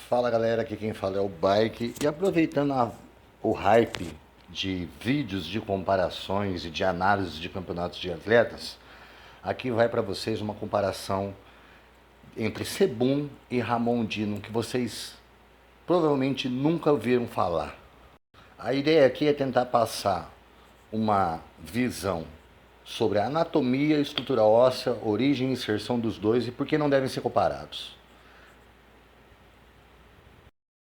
Fala galera, aqui quem fala é o Bike. E aproveitando o hype de vídeos de comparações e de análise de campeonatos de atletas, aqui vai para vocês uma comparação entre Sebum e Ramon Dino, que vocês provavelmente nunca ouviram falar. A ideia aqui é tentar passar uma visão sobre a anatomia, estrutura óssea, origem e inserção dos dois e por que não devem ser comparados.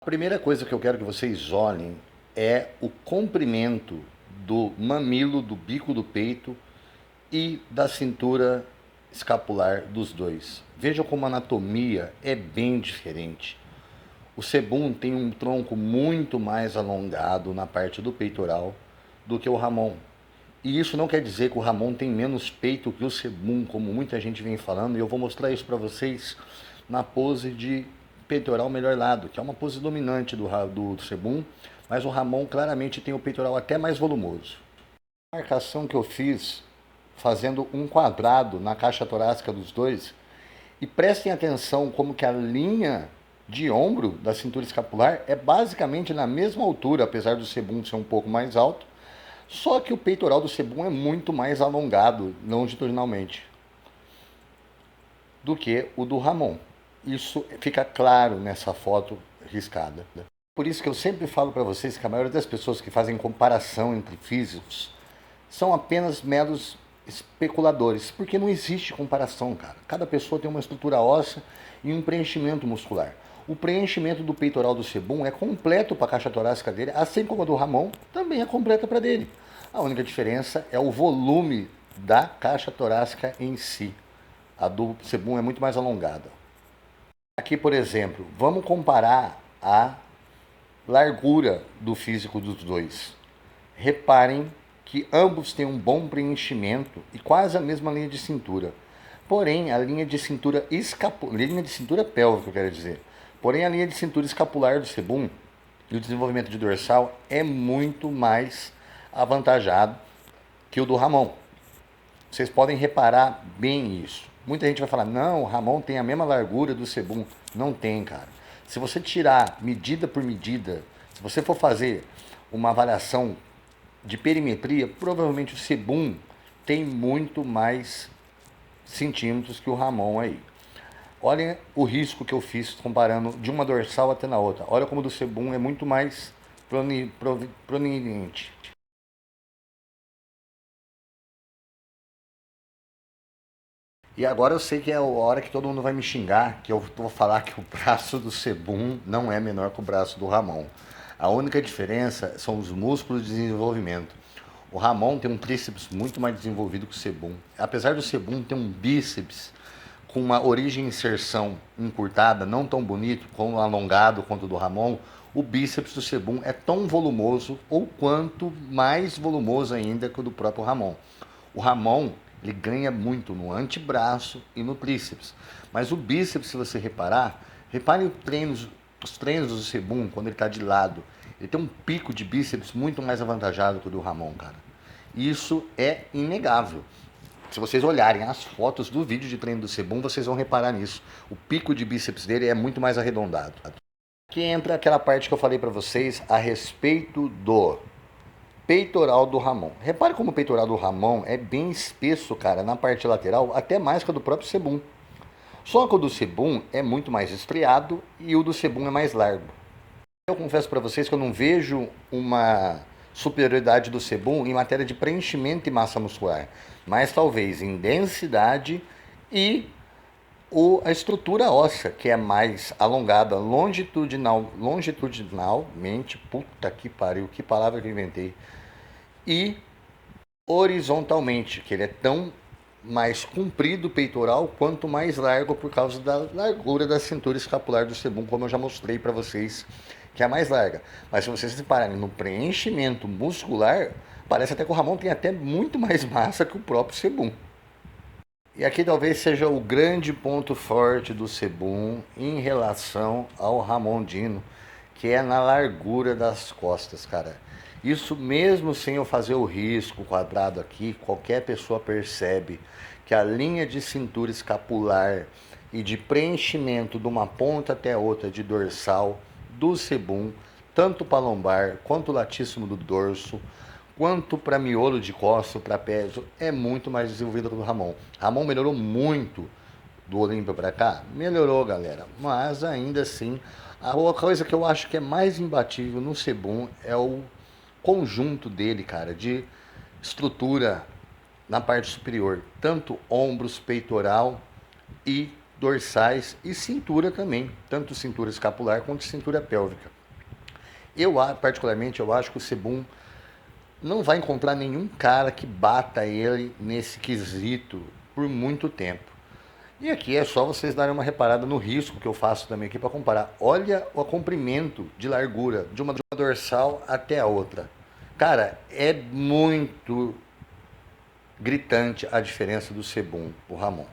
A primeira coisa que eu quero que vocês olhem é o comprimento do mamilo, do bico do peito e da cintura escapular dos dois. Vejam como a anatomia é bem diferente. O Sebum tem um tronco muito mais alongado na parte do peitoral do que o Ramon. E isso não quer dizer que o Ramon tem menos peito que o Sebum, como muita gente vem falando, e eu vou mostrar isso para vocês na pose de peitoral melhor lado, que é uma pose dominante do Sebum, mas o Ramon claramente tem o peitoral até mais volumoso. A marcação que eu fiz fazendo um quadrado na caixa torácica dos dois, e prestem atenção como que a linha de ombro da cintura escapular é basicamente na mesma altura, apesar do Sebum ser um pouco mais alto, só que o peitoral do Sebum é muito mais alongado longitudinalmente do que o do Ramon. Isso fica claro nessa foto riscada. Por isso que eu sempre falo para vocês que a maioria das pessoas que fazem comparação entre físicos são apenas meros especuladores, porque não existe comparação, cara. Cada pessoa tem uma estrutura óssea e um preenchimento muscular. O preenchimento do peitoral do Sebum é completo para a caixa torácica dele, assim como a do Ramon também é completa para dele. A única diferença é o volume da caixa torácica em si. A do Sebum é muito mais alongada. Aqui, por exemplo, vamos comparar a largura do físico dos dois. Reparem que ambos têm um bom preenchimento e quase a mesma linha de cintura. Porém, a linha de cintura linha de cintura pélvica, eu quero dizer. Porém, a linha de cintura escapular do Sebum e o desenvolvimento de dorsal é muito mais avantajado que o do Ramon. Vocês podem reparar bem isso. Muita gente vai falar, não, o Ramon tem a mesma largura do Sebum. Não tem, cara. Se você tirar medida por medida, se você for fazer uma avaliação de perimetria, provavelmente o Sebum tem muito mais centímetros que o Ramon aí. Olhem o risco que eu fiz comparando de uma dorsal até na outra. Olha como o do Sebum é muito mais proeminente. E agora eu sei que é a hora que todo mundo vai me xingar, que eu vou falar que o braço do Sebum não é menor que o braço do Ramon. A única diferença são os músculos de desenvolvimento. O Ramon tem um tríceps muito mais desenvolvido que o Sebum. Apesar do Sebum ter um bíceps com uma origem e inserção encurtada, não tão bonito, como alongado quanto o do Ramon, o bíceps do Sebum é tão volumoso ou quanto mais volumoso ainda que o do próprio Ramon. O Ramon ele ganha muito no antebraço e no tríceps. Mas o bíceps, se você reparar, reparem os treinos do Sebum, quando ele está de lado. Ele tem um pico de bíceps muito mais avantajado que o do Ramon, cara. Isso é inegável. Se vocês olharem as fotos do vídeo de treino do Sebum, vocês vão reparar nisso. O pico de bíceps dele é muito mais arredondado. Aqui entra aquela parte que eu falei para vocês a respeito do peitoral do Ramon. Repare como o peitoral do Ramon é bem espesso, cara, na parte lateral, até mais que a do próprio Sebum. Só que o do Sebum é muito mais estriado e o do Sebum é mais largo. Eu confesso para vocês que eu não vejo uma superioridade do Sebum em matéria de preenchimento e massa muscular, mas talvez em densidade e a estrutura óssea, que é mais alongada longitudinalmente, puta que pariu, que palavra que eu inventei, e horizontalmente, que ele é tão mais comprido o peitoral quanto mais largo por causa da largura da cintura escapular do Sebum, como eu já mostrei para vocês, que é a mais larga. Mas se vocês repararem no preenchimento muscular, parece até que o Ramon tem até muito mais massa que o próprio Sebum. E aqui talvez seja o grande ponto forte do Sebum em relação ao Ramon Dino, que é na largura das costas, cara. Isso mesmo sem eu fazer o risco quadrado aqui, qualquer pessoa percebe que a linha de cintura escapular e de preenchimento de uma ponta até a outra de dorsal do sebum, tanto para lombar quanto latíssimo do dorso, quanto para miolo de costa, trapézio, é muito mais desenvolvido que o do Ramon. Ramon melhorou muito do Olímpia para cá? Melhorou, galera, mas ainda assim, a coisa que eu acho que é mais imbatível no sebum é o conjunto dele, cara, de estrutura na parte superior, tanto ombros, peitoral e dorsais e cintura também, tanto cintura escapular quanto cintura pélvica. Eu, particularmente, eu acho que o sebum não vai encontrar nenhum cara que bata ele nesse quesito por muito tempo. E aqui é só vocês darem uma reparada no risco que eu faço também aqui para comparar. Olha o comprimento de largura de uma dorsal até a outra. Cara, é muito gritante a diferença do sebum, o Ramon.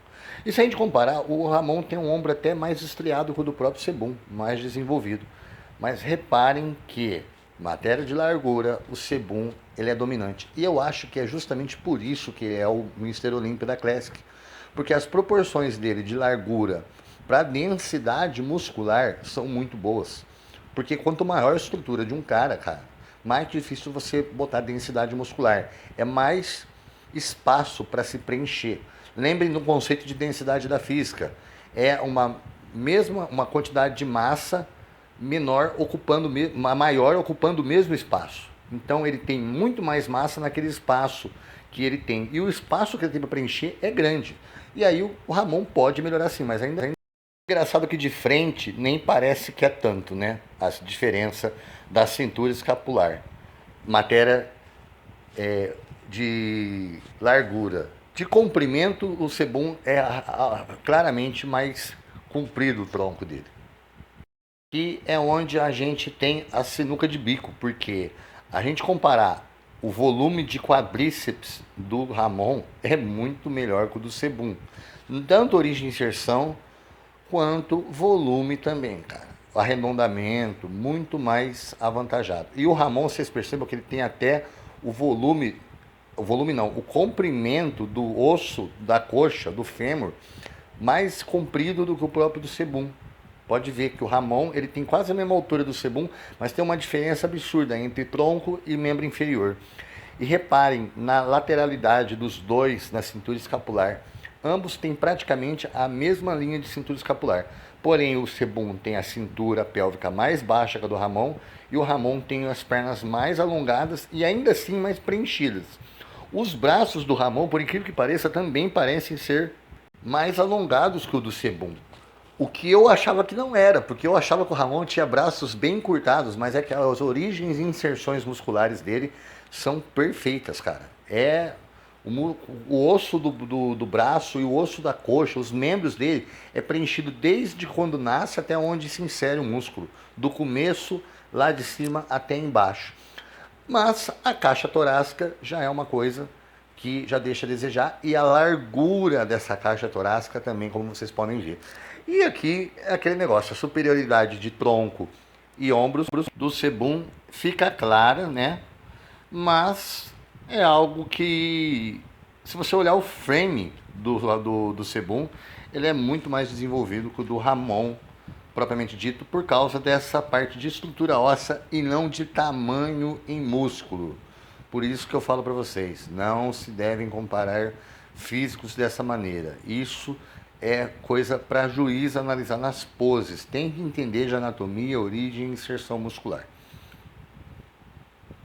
E se a gente comparar, o Ramon tem um ombro até mais estriado que o do próprio sebum, mais desenvolvido. Mas reparem que, matéria de largura, o sebum ele é dominante. E eu acho que é justamente por isso que ele é o Mr. Olympia da Classic. Porque as proporções dele de largura para densidade muscular são muito boas. Porque quanto maior a estrutura de um cara, mais difícil você botar densidade muscular. É mais espaço para se preencher. Lembrem do conceito de densidade da física. É uma quantidade de massa menor ocupando maior ocupando o mesmo espaço. Então ele tem muito mais massa naquele espaço que ele tem. E o espaço que ele tem para preencher é grande. E aí o Ramon pode melhorar sim, mas ainda é engraçado que de frente nem parece que é tanto, né? A diferença da cintura escapular. Matéria de largura. De comprimento, o sebum é claramente mais comprido o tronco dele. E é onde a gente tem a sinuca de bico, porque a gente comparar o volume de quadríceps do Ramon é muito melhor que o do sebum. Tanto origem e inserção, quanto volume também, cara. O arredondamento, muito mais avantajado. E o Ramon, vocês percebam que ele tem até o volume não, o comprimento do osso da coxa, do fêmur, mais comprido do que o próprio do sebum. Pode ver que o Ramon ele tem quase a mesma altura do sebum, mas tem uma diferença absurda entre tronco e membro inferior. E reparem na lateralidade dos dois na cintura escapular. Ambos têm praticamente a mesma linha de cintura escapular. Porém, o sebum tem a cintura pélvica mais baixa que a do Ramon e o Ramon tem as pernas mais alongadas e ainda assim mais preenchidas. Os braços do Ramon, por incrível que pareça, também parecem ser mais alongados que o do sebum. O que eu achava que não era, porque eu achava que o Ramon tinha braços bem encurtados, mas é que as origens e inserções musculares dele são perfeitas, cara. O osso do braço e o osso da coxa, os membros dele, é preenchido desde quando nasce até onde se insere o músculo, do começo lá de cima até embaixo. Mas a caixa torácica já é uma coisa que já deixa a desejar, e a largura dessa caixa torácica também, como vocês podem ver. E aqui é aquele negócio, a superioridade de tronco e ombros do sebum fica clara, né? Mas é algo que, se você olhar o frame do sebum, ele é muito mais desenvolvido que o do Ramon, propriamente dito, por causa dessa parte de estrutura óssea e não de tamanho em músculo. Por isso que eu falo para vocês, não se devem comparar físicos dessa maneira. Isso é coisa para juiz analisar nas poses. Tem que entender de anatomia, origem e inserção muscular.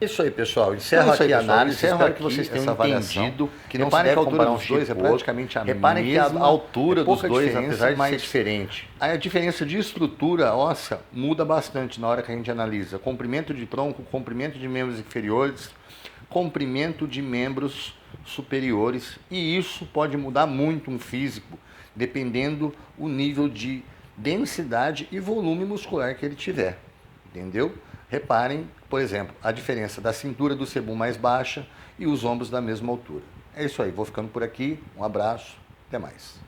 Isso aí, pessoal. Encerro aqui a análise. Espero que vocês tenham entendido que não se deve comparar os dois, é praticamente a mesma. Reparem que a altura dos dois, apesar de ser diferente, a diferença de estrutura óssea muda bastante na hora que a gente analisa. Comprimento de tronco, comprimento de membros inferiores, comprimento de membros superiores. E isso pode mudar muito um físico, dependendo o nível de densidade e volume muscular que ele tiver. Entendeu? Reparem, por exemplo, a diferença da cintura do sebum mais baixa e os ombros da mesma altura. É isso aí, vou ficando por aqui. Um abraço, até mais.